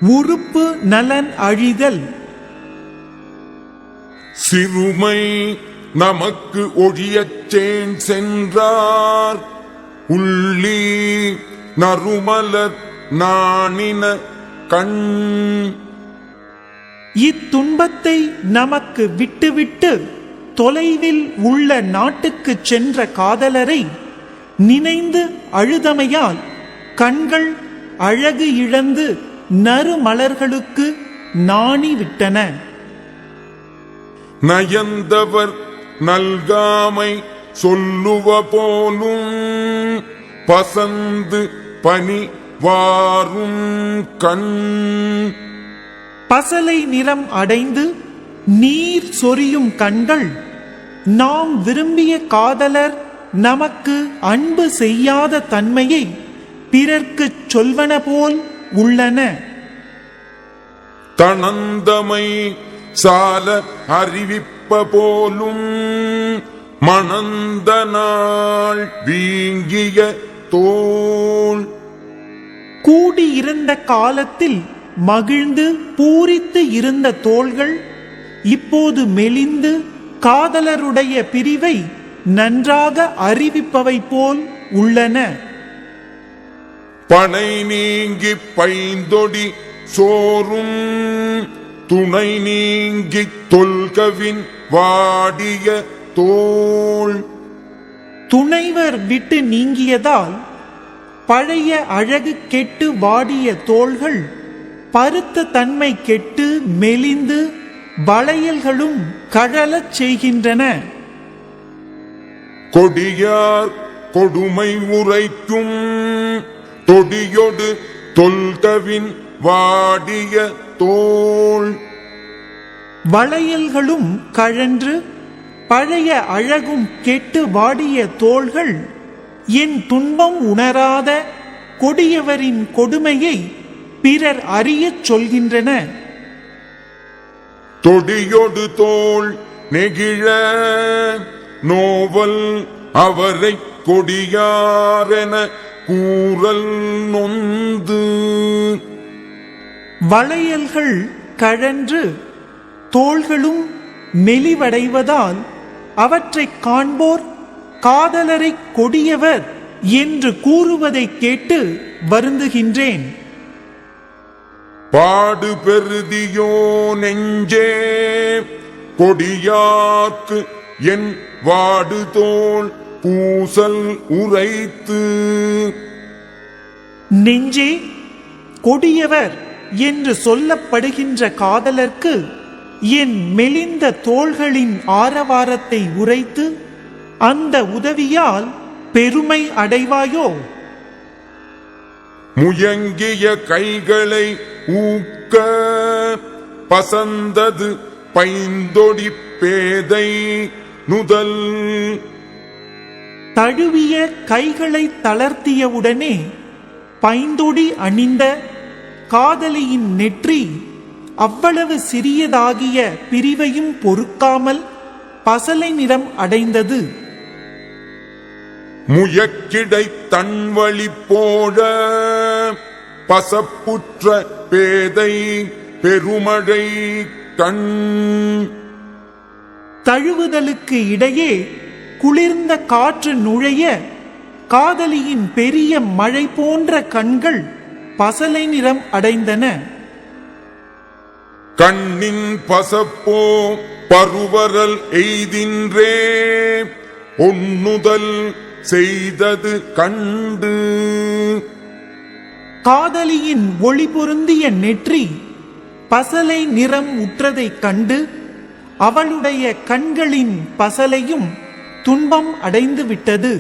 உறுப்பு நலன் அழிதல். சிறுமை நமக்கு ஒழியச் சேன் சென்றார் உள்ளி நறுமலர் நாணின கண். இத்துன்பத்தை நமக்கு விட்டுவிட்டு தொலைவில் உள்ள நாட்டுக்கு சென்ற காதலரை நினைந்து அழுதமையால் கண்கள் அழகு இழந்து நறுமலர்களுக்கு நாணிவிட்டன. நயந்தவர் நல்காமை சொல்லுவ போலும் பசந்து பனி வாரும் கண். பசலை நிறம் அடைந்து நீர் சொரியும் கண்கள் நாம் விரும்பிய காதலர் நமக்கு அன்பு செய்யாத தன்மையை பிறர்க்கு சொல்வன போல் உள்ளன. தனந்தமை சால அறிவிப்ப போலும் மணந்த நாள் வீங்கிய தோள். கூடியிருந்த காலத்தில் மகிழ்ந்து பூரித்து இருந்த தோள்கள் இப்போது மெலிந்து காதலருடைய பிரிவை நன்றாக அறிவிப்பவை போல் உள்ளன. பனை நீங்கி பைந்தொடி சோறும் துணை நீங்கி தொல்கவின் வாடிய தோள். துணைவர் விட்டு நீங்கியதால் பழைய அழகு கெட்டு வாடிய தோள்கள் பருத்த தன்மை கெட்டு மெலிந்து வளையல்களும் கழலச் செய்கின்றன. கொடியார் கொடுமை உரைக்கும் தொடியொடு தொல்கவின் வாடிய தோள். வளையல்களும் கழன்று பழைய அழகும் கெட்டு வாடிய தோள்கள் என் துன்பம் உணராத கொடியவரின் கொடுமையை பிறர் அறியச் சொல்கின்றன. தொடியொடு தோள் நெகிழ நோவல் அவரை கொடியாரென கூறல் நொந்து. வளையல்கள் கழன்று தோள்களும் மெலிவடைவதால் அவற்றை காண்போர் காதலரை கொடியவர் என்று கூறுவதை கேட்டு வருந்துகின்றேன். பாடு பெருதியோ நெஞ்சே கொடியாக்கு என் வாடு தோள் பூசல் உரைத்து. நெஞ்சே, கொடியவர் என்று சொல்லப்படுகின்ற காதலர்க்கு என் மெலிந்த தோள்களின் ஆரவாரத்தை உரைத்து அந்த உதவியால் பெருமை அடைவாயோ? முயங்கிய கைகளை ஊக்க பசந்தது பைந்தொடி பேதை நுதல். தழுவிய கைகளை தளர்த்தியவுடனே பைந்தொடி அணிந்த காதலியின் நெற்றி அவ்வளவு சிறியதாகிய பிரிவையும் பொறுக்காமல் பசலை நிறம் அடைந்தது. முயக்கிடை தன்வழி போட பசப்புற்ற பேதை பெருமழை கண். தழுவுதலுக்கு இடையே குளிர்ந்த காற்று நுழைய காதலியின் பெரிய மழை போன்ற கண்கள் பசலை நிறம் அடைந்தன. கண்ணின் பசப்போ பருவரல் எய்தின்றே ஒண்ணுதல் செய்தது கண்டு. காதலியின் ஒளி பொருந்திய நெற்றி பசலை நிறம் உற்றதைக் கண்டு அவளுடைய கண்களின் பசலையும் துன்பம் அடைந்து விட்டது.